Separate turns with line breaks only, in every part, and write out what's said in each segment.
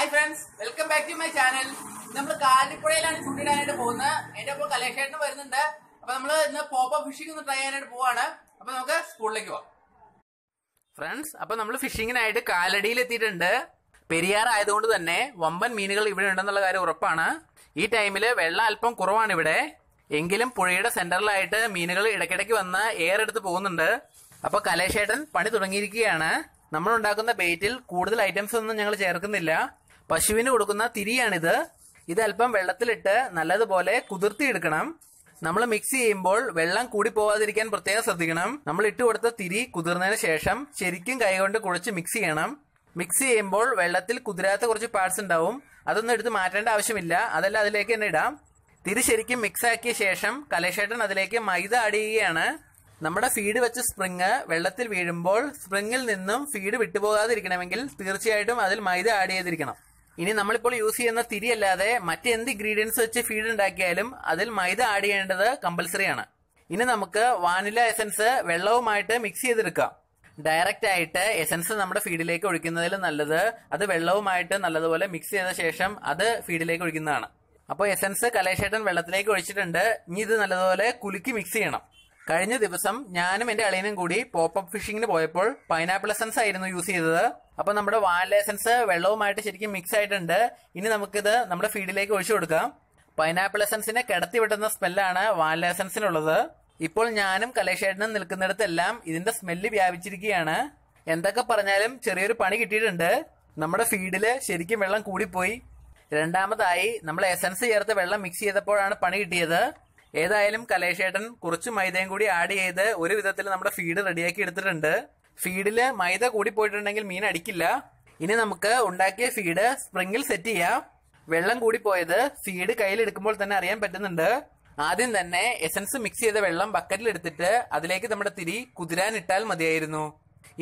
Hi friends, welcome back to my channel. നമ്മൾ കാലിപ്പുഴയിലാണ് ചൂണ്ടിടാനായിട്ട് പോകുന്നത്. അതിന്റെ ഒപ്പം കലേഷേട്ടന് വരുന്നുണ്ട്. അപ്പൊ നമ്മൾ ഇന്ന് പോപ്പ് ഫിഷിംഗ് ഒന്ന് ട്രൈ ചെയ്യാനായിട്ട് പോവാണ്. അപ്പൊ നമുക്ക് സ്കൂളിലേക്ക് പോവാം. ഫ്രണ്ട്സ്, അപ്പൊ നമ്മൾ ഫിഷിങ്ങിനായിട്ട് കാലടിയിൽ എത്തിയിട്ടുണ്ട്. പെരിയാർ ആയതുകൊണ്ട് തന്നെ വമ്പൻ മീനുകൾ ഇവിടെ ഉണ്ടെന്നുള്ള കാര്യം ഉറപ്പാണ്. ഈ ടൈമില് വെള്ളം അല്പം കുറവാണ് ഇവിടെ. എങ്കിലും പുഴയുടെ സെന്ററിലായിട്ട് മീനുകൾ ഇടയ്ക്കിടയ്ക്ക് വന്ന് എയർ എടുത്ത് പോകുന്നുണ്ട്. അപ്പൊ കലേഷേട്ടൻ പണി തുടങ്ങിയിരിക്കുകയാണ്. നമ്മൾ ഉണ്ടാക്കുന്ന ബെയ്റ്റിൽ കൂടുതൽ ഐറ്റംസ് ഒന്നും ഞങ്ങൾ ചേർക്കുന്നില്ല. പശുവിന് കൊടുക്കുന്ന തിരിയാണിത്. ഇത് അല്പം വെള്ളത്തിലിട്ട് നല്ലതുപോലെ കുതിർത്തിയെടുക്കണം. നമ്മൾ മിക്സ് ചെയ്യുമ്പോൾ വെള്ളം കൂടി പോവാതിരിക്കാൻ പ്രത്യേകം ശ്രദ്ധിക്കണം. നമ്മൾ ഇട്ട് കൊടുത്ത തിരി കുതിർന്നതിന് ശേഷം ശരിക്കും കൈകൊണ്ട് കുഴച്ച് മിക്സ് ചെയ്യണം. മിക്സ് ചെയ്യുമ്പോൾ വെള്ളത്തിൽ കുതിരാത്ത കുറച്ച് പാർട്സ് ഉണ്ടാവും. അതൊന്നും എടുത്ത് മാറ്റേണ്ട ആവശ്യമില്ല. അതെല്ലാം അതിലേക്ക് തന്നെ ഇടാം. തിരി ശരിക്കും മിക്സ് ആക്കിയ ശേഷം കലേഷേട്ടൻ അതിലേക്ക് മൈദ ആഡ് ചെയ്യുകയാണ്. നമ്മുടെ ഫീഡ് വെച്ച സ്പ്രിങ് വെള്ളത്തിൽ വീഴുമ്പോൾ സ്പ്രിങ്ങിൽ നിന്നും ഫീഡ് വിട്ടുപോകാതിരിക്കണമെങ്കിൽ തീർച്ചയായിട്ടും അതിൽ മൈദ ആഡ് ചെയ്തിരിക്കണം. ഇനി നമ്മളിപ്പോൾ യൂസ് ചെയ്യുന്ന തിരി അല്ലാതെ മറ്റെന്ത് ഇൻഗ്രീഡിയൻസ് വെച്ച് ഫീഡ് ഉണ്ടാക്കിയാലും അതിൽ മൈദ ആഡ് ചെയ്യേണ്ടത് കമ്പൽസറി ആണ്. ഇനി നമുക്ക് വാനില എസൻസ് വെള്ളവുമായിട്ട് മിക്സ് ചെയ്തെടുക്കാം. ഡയറക്റ്റ് ആയിട്ട് എസൻസ് നമ്മുടെ ഫീഡിലേക്ക് ഒഴിക്കുന്നതിൽ നല്ലത് അത് വെള്ളവുമായിട്ട് നല്ലതുപോലെ മിക്സ് ചെയ്ത ശേഷം അത് ഫീഡിലേക്ക് ഒഴിക്കുന്നതാണ്. അപ്പോൾ എസൻസ് കലേഷേട്ടൻ വെള്ളത്തിലേക്ക് ഒഴിച്ചിട്ടുണ്ട്. ഇനി ഇത് നല്ലതുപോലെ കുലുക്കി മിക്സ് ചെയ്യണം. കഴിഞ്ഞ ദിവസം ഞാനും എന്റെ അളിയനും കൂടി പോപ്പപ്പ് ഫിഷിങ്ങിന് പോയപ്പോൾ പൈനാപ്പിൾ എസൻസ് ആയിരുന്നു യൂസ് ചെയ്തത്. അപ്പൊ നമ്മുടെ വാനില എസൻസ് വെള്ളവുമായിട്ട് ശരിക്കും മിക്സ് ആയിട്ടുണ്ട്. ഇനി നമുക്കിത് നമ്മുടെ ഫീഡിലേക്ക് ഒഴിച്ചു കൊടുക്കാം. പൈനാപ്പിൾ എസൻസിനെ കിടത്തി വിട്ടുന്ന സ്മെല്ലാണ് വാനില എസൻസിനുള്ളത്. ഇപ്പോൾ ഞാനും കലേഷേട്ടനും നിൽക്കുന്നിടത്തെല്ലാം ഇതിന്റെ സ്മെല്ല് വ്യാപിച്ചിരിക്കുകയാണ്. എന്തൊക്കെ പറഞ്ഞാലും ചെറിയൊരു പണി കിട്ടിയിട്ടുണ്ട്. നമ്മുടെ ഫീഡില് ശരിക്കും വെള്ളം കൂടിപ്പോയി. രണ്ടാമതായി നമ്മൾ എസൻസ് ചേർത്ത് വെള്ളം മിക്സ് ചെയ്തപ്പോഴാണ് പണി കിട്ടിയത്. ഏതായാലും കലേഷേട്ടൻ കുറച്ച് മൈദയും കൂടി ആഡ് ചെയ്ത് ഒരു വിധത്തിൽ നമ്മുടെ ഫീഡ് റെഡിയാക്കി എടുത്തിട്ടുണ്ട്. ഫീഡില് മൈദ കൂടി പോയിട്ടുണ്ടെങ്കിൽ മീൻ അടിക്കില്ല. ഇനി നമുക്ക് ഉണ്ടാക്കിയ ഫീഡ് സ്പ്രിങ്ങിൽ സെറ്റ് ചെയ്യാം. വെള്ളം കൂടി പോയത് ഫീഡ് കയ്യിലെടുക്കുമ്പോൾ തന്നെ അറിയാൻ പറ്റുന്നുണ്ട്. ആദ്യം തന്നെ എസൻസ് മിക്സ് ചെയ്ത വെള്ളം ബക്കറ്റിൽ എടുത്തിട്ട് അതിലേക്ക് നമ്മുടെ തിരി കുതിരാനിട്ടാൽ മതിയായിരുന്നു.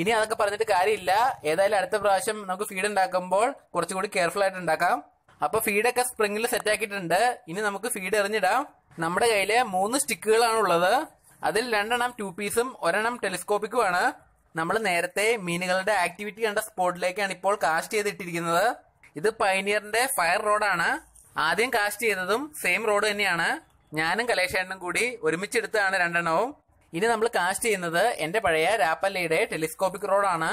ഇനി അതൊക്കെ പറഞ്ഞിട്ട് കാര്യമില്ല. ഏതായാലും അടുത്ത പ്രാവശ്യം നമുക്ക് ഫീഡ് ഉണ്ടാക്കുമ്പോൾ കുറച്ചുകൂടി കെയർഫുൾ ആയിട്ട് ഉണ്ടാക്കാം. അപ്പൊ ഫീഡൊക്കെ സ്പ്രിങ്ങിൽ സെറ്റ് ആക്കിയിട്ടുണ്ട്. ഇനി നമുക്ക് ഫീഡ് എറിഞ്ഞിടാം. നമ്മുടെ കയ്യില് 3 സ്റ്റിക്കുകളാണ് ഉള്ളത്. അതിൽ 2 2 പീസും 1 ടെലിസ്കോപ്പിക്കുമാണ്. നമ്മൾ നേരത്തെ മീനുകളുടെ ആക്ടിവിറ്റി കണ്ട സ്പോട്ടിലേക്കാണ് ഇപ്പോൾ കാസ്റ്റ് ചെയ്തിട്ടിരിക്കുന്നത്. ഇത് പൈനിയറിന്റെ ഫയർ റോഡാണ്. ആദ്യം കാസ്റ്റ് ചെയ്തതും സെയിം റോഡ് തന്നെയാണ്. ഞാനും കലേഷേട്ടനും കൂടി ഒരുമിച്ചെടുത്താണ് 2 ഇനി നമ്മൾ കാസ്റ്റ് ചെയ്യുന്നത് എന്റെ പഴയ രാപ്പല്ലയുടെ ടെലിസ്കോപ്പിക് റോഡാണ്.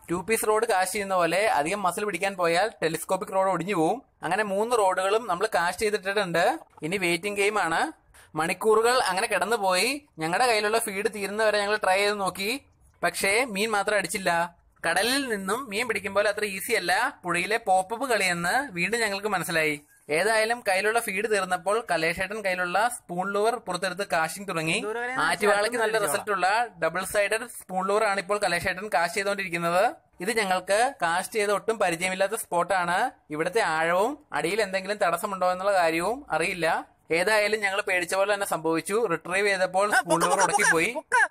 2 പീസ് റോഡ് കാസ്റ്റ് ചെയ്യുന്ന പോലെ അധികം മസിൽ പിടിക്കാൻ പോയാൽ ടെലിസ്കോപ്പിക് റോഡ് ഒടിഞ്ഞു പോവും. അങ്ങനെ 3 റോഡുകളും നമ്മൾ കാസ്റ്റ് ചെയ്തിട്ടിട്ടുണ്ട്. ഇനി വെയിറ്റിംഗ് ഗെയിം ആണ്. മണിക്കൂറുകൾ അങ്ങനെ കിടന്നുപോയി. ഞങ്ങളുടെ കയ്യിലുള്ള ഫീഡ് തീരുന്നവരെ ഞങ്ങൾ ട്രൈ ചെയ്ത് നോക്കി. പക്ഷേ മീൻ മാത്രം അടിച്ചില്ല. കടലിൽ നിന്നും മീൻ പിടിക്കുമ്പോൾ അത്ര ഈസി അല്ല പുഴയിലെ പോപ്പപ്പ് കളിയെന്ന് വീണ്ടും ഞങ്ങൾക്ക് മനസ്സിലായി. ഏതായാലും കയ്യിലുള്ള ഫീഡ് തീർന്നപ്പോൾ കലേഷേട്ടൻ കയ്യിലുള്ള സ്പൂൺ ലൂവർ പുറത്തെടുത്ത് കാസ്റ്റിംഗ് തുടങ്ങി. ആറ്റുവാളയ്ക്ക് നല്ല റിസൾട്ട് ഉള്ള ഡബിൾ സൈഡഡ് സ്പൂൺ ലൂവർ ആണ് ഇപ്പോൾ കലേഷേട്ടൻ കാസ്റ്റ് ചെയ്തുകൊണ്ടിരിക്കുന്നത്. ഇത് ഞങ്ങൾക്ക് കാസ്റ്റ് ചെയ്ത് ഒട്ടും പരിചയമില്ലാത്ത സ്പോട്ടാണ്. ഇവിടുത്തെ ആഴവും അടിയിൽ എന്തെങ്കിലും തടസ്സമുണ്ടോ എന്നുള്ള കാര്യവും അറിയില്ല. ഏതായാലും ഞങ്ങൾ പേടിച്ച പോലെ തന്നെ സംഭവിച്ചു. റിട്രീവ് ചെയ്തപ്പോൾ സ്പൂൺ ലൂവർ ഉടക്കിപ്പോയി.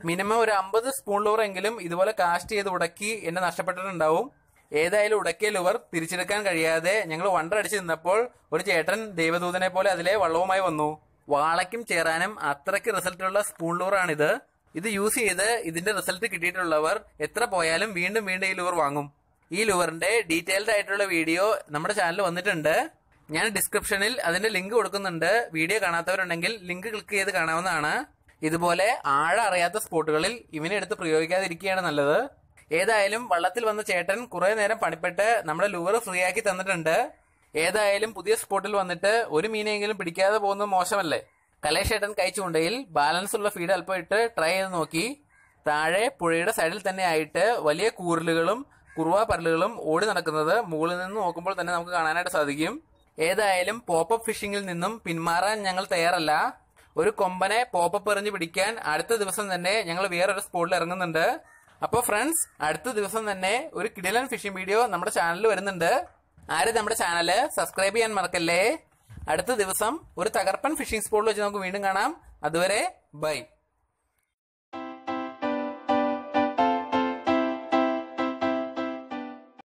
മിനിമം ഒരു 50 സ്പൂൺ ലൂവർ എങ്കിലും ഇതുപോലെ കാസ്റ്റ് ചെയ്ത് ഉടക്കി എന്നെ നഷ്ടപ്പെട്ടിട്ടുണ്ടാവും. ഏതായാലും ഉടക്കിയ ലൂവർ തിരിച്ചെടുക്കാൻ കഴിയാതെ ഞങ്ങൾ വണ്ടടിച്ച് നിന്നപ്പോൾ ഒരു ചേട്ടൻ ദൈവദൂതനെ പോലെ അതിലെ വള്ളവുമായി വന്നു. വാളയ്ക്കും ചേരാനും അത്രയ്ക്ക് റിസൾട്ടുള്ള സ്പൂൺ ലൂവറാണിത്. ഇത് യൂസ് ചെയ്ത് ഇതിന്റെ റിസൾട്ട് കിട്ടിയിട്ടുള്ളവർ എത്ര പോയാലും വീണ്ടും വീണ്ടും ഈ ലൂവർ വാങ്ങും. ഈ ലൂവറിന്റെ ഡീറ്റെയിൽഡ് ആയിട്ടുള്ള വീഡിയോ നമ്മുടെ ചാനലിൽ വന്നിട്ടുണ്ട്. ഞാൻ ഡിസ്ക്രിപ്ഷനിൽ അതിന്റെ ലിങ്ക് കൊടുക്കുന്നുണ്ട്. വീഡിയോ കാണാത്തവരുണ്ടെങ്കിൽ ലിങ്ക് ക്ലിക്ക് ചെയ്ത് കാണാവുന്നതാണ്. ഇതുപോലെ ആഴം അറിയാത്ത സ്പോട്ടുകളിൽ ഇവനെ എടുത്ത് പ്രയോഗിക്കാതിരിക്കുകയാണ് നല്ലത്. ഏതായാലും വള്ളത്തിൽ വന്ന ചേട്ടൻ കുറെ നേരം പണിപ്പെട്ട് നമ്മുടെ ലൂവർ ഫ്രീ ആക്കി തന്നിട്ടുണ്ട്. ഏതായാലും പുതിയ സ്പോട്ടിൽ വന്നിട്ട് ഒരു മീനെങ്കിലും പിടിക്കാതെ പോകുന്നത് മോശമല്ലേ. കലേഷേട്ടൻ കൈ ചൂണ്ടയിൽ ബാലൻസ് ഉള്ള ഫീഡ് അല്പം ഇട്ട് ട്രൈ ചെയ്ത് നോക്കി. താഴെ പുഴയുടെ സൈഡിൽ തന്നെ ആയിട്ട് വലിയ കൂരലുകളും കുറുവ പരലുകളും ഓടി നടക്കുന്നത് മുകളിൽ നിന്ന് നോക്കുമ്പോൾ തന്നെ നമുക്ക് കാണാനായിട്ട് സാധിക്കും. ഏതായാലും പോപ്പപ്പ് ഫിഷിംഗിൽ നിന്നും പിന്മാറാൻ ഞങ്ങൾ തയ്യാറല്ല. ഒരു കൊമ്പനെ പോപ്പപ്പ് എറിഞ്ഞ് പിടിക്കാൻ അടുത്ത ദിവസം തന്നെ ഞങ്ങൾ വേറൊരു സ്പോട്ടിൽ ഇറങ്ങുന്നുണ്ട്. അപ്പൊ ഫ്രണ്ട്സ്, അടുത്ത ദിവസം തന്നെ ഒരു കിടിലൻ ഫിഷിംഗ് വീഡിയോ നമ്മുടെ ചാനലിൽ വരുന്നുണ്ട്. ആരും നമ്മുടെ ചാനല് സബ്സ്ക്രൈബ് ചെയ്യാൻ മറക്കല്ലേ. അടുത്ത ദിവസം ഒരു തകർപ്പൻ ഫിഷിംഗ് സ്പോട്ടിൽ വെച്ച് നമുക്ക് വീണ്ടും കാണാം. അതുവരെ ബൈ.